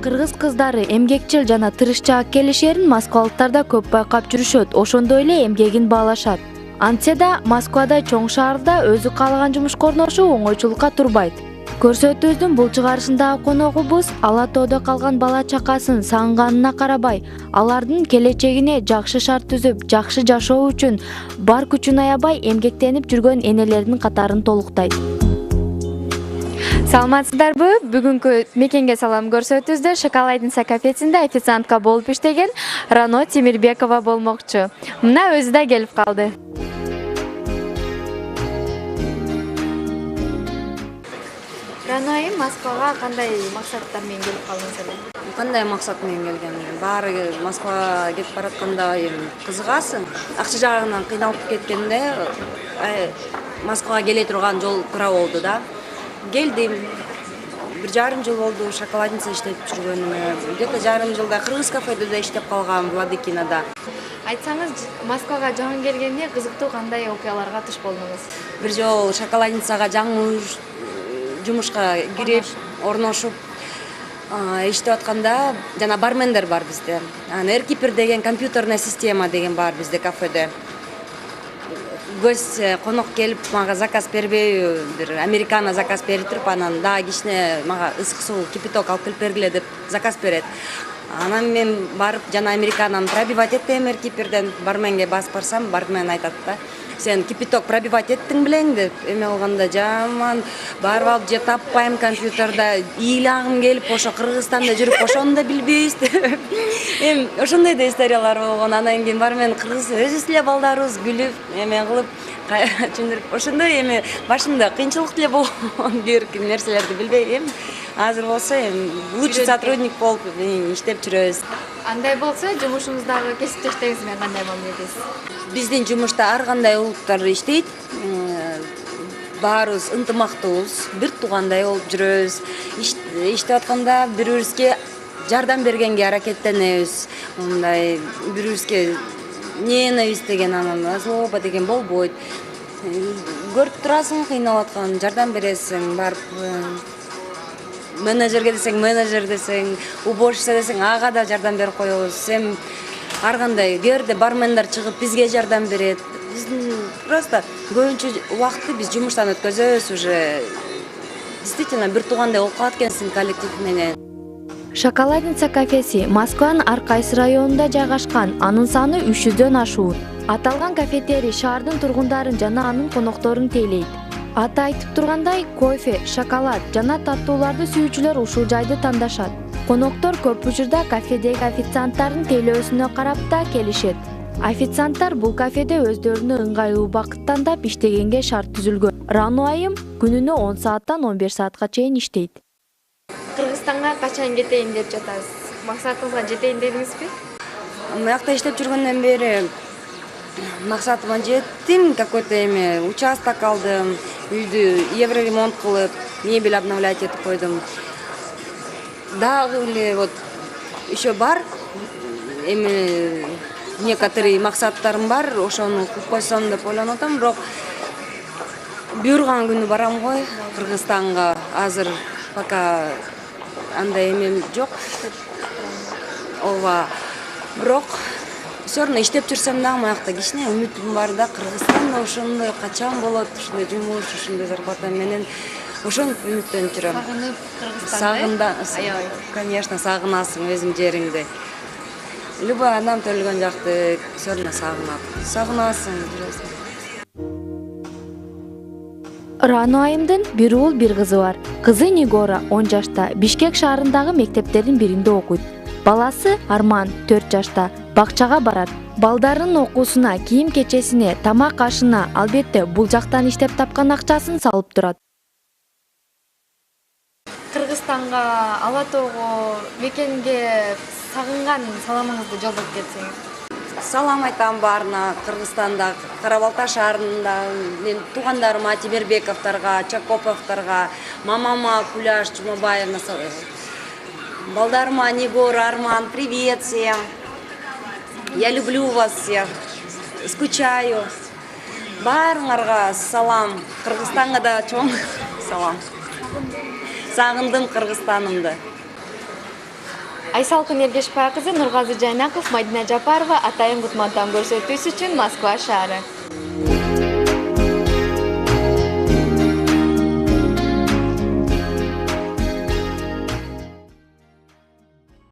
Кыргыз кыздары эмгекчил жана тырышчаак келишерин москвалыктар да көп байкап жүрүшөт, ошондой эле эмгегин баалашат. Антсе да Москвада чоң шаарда өзү каалаган жумушка орношуу оңойчулукка турбайт. Көрсөтүүбүздүн бул чыгарышындагы коногубуз ала тоодо калган бала чакасын сагынганына карабай, алардын келечегине жакшы шарт түзүп, жакшы жашоо үчүн бар күчүн аябай эмгектенип жүргөн энелердин катарын толуктайт. Саламатсыздарбы? Бүгүнкү мекенге салам көрсөтүүбүздө Шоколадница кафесинде официантка болуп иштеген Рано Темирбекова болмокчу. Мына өзү да келип калды. Рано айым, Москвага кандай максаттар менен келип калдыңыз эле? Кандай максат менен келген? Баары Москвага кетип баратканда кызыгасың. Акча жагынан кыйналып кеткенде Москвага келе турган жол тура болду да. Келдим. 1,5 жыл болду Шоколадница иштеп жүргөнүмө. Где-то жарым жылда кыргыз кафеде да иштеп калгам, Владыкинада. Айтсаңыз, Москвага жаңы келгенде кызыктуу кандай окуяларга туш болдуңуз? Бир жол Шоколадницага жаңы жумушка кирип, орношуп иштеп атканда жана бармендер бар бизде. Эркипер деген компьютерная система деген бар бизде кафеде. Гость конок келип мага заказ бербей, бир американо заказ берип туруп, анан дагы кичине мага ысык суу, кипяток алып келип бергиле деп заказ берет. Анан мен барып жана американаны пробивать этем эркиперден, барменге басып барсам, бармен айтат да: "Сен кипяток пробивать эттиң белең" деп. Эме болгондо жаман барып алып же таппайм компьютерда, ыйлагым келип, ошо Кыргызстанда жүрүп ошону да билбейбиз деп. Эми ошондой да историялар болгон. Анан кийин бармен кыргыз өзүбүз эле балдарыбыз күлүп, эме кылып, түшүндүрүп, ошондой эми башында кыйынчылык эле болгон, кээ нерселерди билбей. Эми азыр болсо эми лучший сотрудник болуп иштеп жүрөбүз. Андай болсо, жумушуңуздагы кесиптештериңиз менен кандай мамиледесиз? Биздин жумушта ар кандай улуттар иштейт. Баарыбыз ынтымактуубуз, бир туугандай болуп жүрөбүз. Иштеп атканда бири-бирибизге жардам бергенге аракеттенебиз. Мындай бири-бирибизге ненависть деген, анан злоба деген болбойт. Көрүп турасың кыйналып атканын, жардам бересиң, барып менеджерге десең, менеджер десең, уборщица десең, ага да жардам берип коебуз. Эми ар кандай жерде бармендер чыгып бизге жардам берет. Биздин просто көбүнчө убакытты биз жумуштан өткөзөбүз уже. Действительно бир туугандай болуп калат экенсиң коллектив менен. Шоколадница кафеси Москванын ар кайсы районунда жайгашкан, анын саны 300дөн ашуут. Аталган кафетерий шаардын тургундарын жана анын конокторун тейлейт. Аты айтып тургандай, кофе, шоколад жана таттууларды сүйүүчүлөр ушул жайды тандашат. Коноктор көп учурда кафедеги официанттардын тейлөөсүнө карап да келишет. Официанттар бул кафеде өздөрүнө ыңгайлуу убакыт тандап иштегенге шарт түзүлгөн. Рано айым күнүнө 10 сааттан 11 саатка чейин иштейт. Кыргызстанга качан кетейин деп жатасыз? Максатыңызга жетейин дедиңизби? Мыякта иштеп жүргөндөн бери максатыма жеттим. Какой-то участок алдым, үйдү евроремонт кылып, мебель обновлять этип койдум. Дагы эле вот еще бар. Некоторые максаттарым бар, ошону кылып койсом деп ойлонуп атам, бирок буйруган күнү барам го Кыргызстанга. Азыр пока андай эмем жок. Ооба. Бирок все равно иштеп жүрсөм дагы маякта кичине үмүтүм бар да, Кыргызстанда ошондой качан болот, ушундай жумуш, ушундай зарплата менен ошону үмүттөнүп жүрөм. Сагынып Кыргызстанды? Аябай. Конечно, сагынасың өзүң жериңди. Любой адам төлгөн жакты все равно сагынат. Сагынасың, жүрөсүң. Рану айымдын бир уул бир кызы бар. Кызы Нигора 10 жашта, Бишкек шаарындагы мектептердин биринде окуйт. Баласы Арман 4 жашта, бакчага барат. Балдарынын окуусуна, кийим-кечесине, тамак-ашына, албетте бул жактан иштеп тапкан акчасын салып турат. Кыргызстанга, Ала Тоого, мекенге сагынган саламыңызды жолдоп кетсеңиз. Салам айтам баарына, Кыргызстанда, Карабалта шаарында, мен туугандарыма, Тимирбековторго, Чакоповторго, мамама Куляш Чумабаевна, балдарыма Нигора, Арман, привет всем. Я люблю вас всех, скучаю. Баарыңарга салам, Кыргызстанга да чоң салам. Сагындым Кыргызстанымды. Айсалкын Эргешбай кызы, Нургазы Жайнаков, Мадина Жапарова атайын кутмантан көрсөтүүсү үчүн Москва шаары.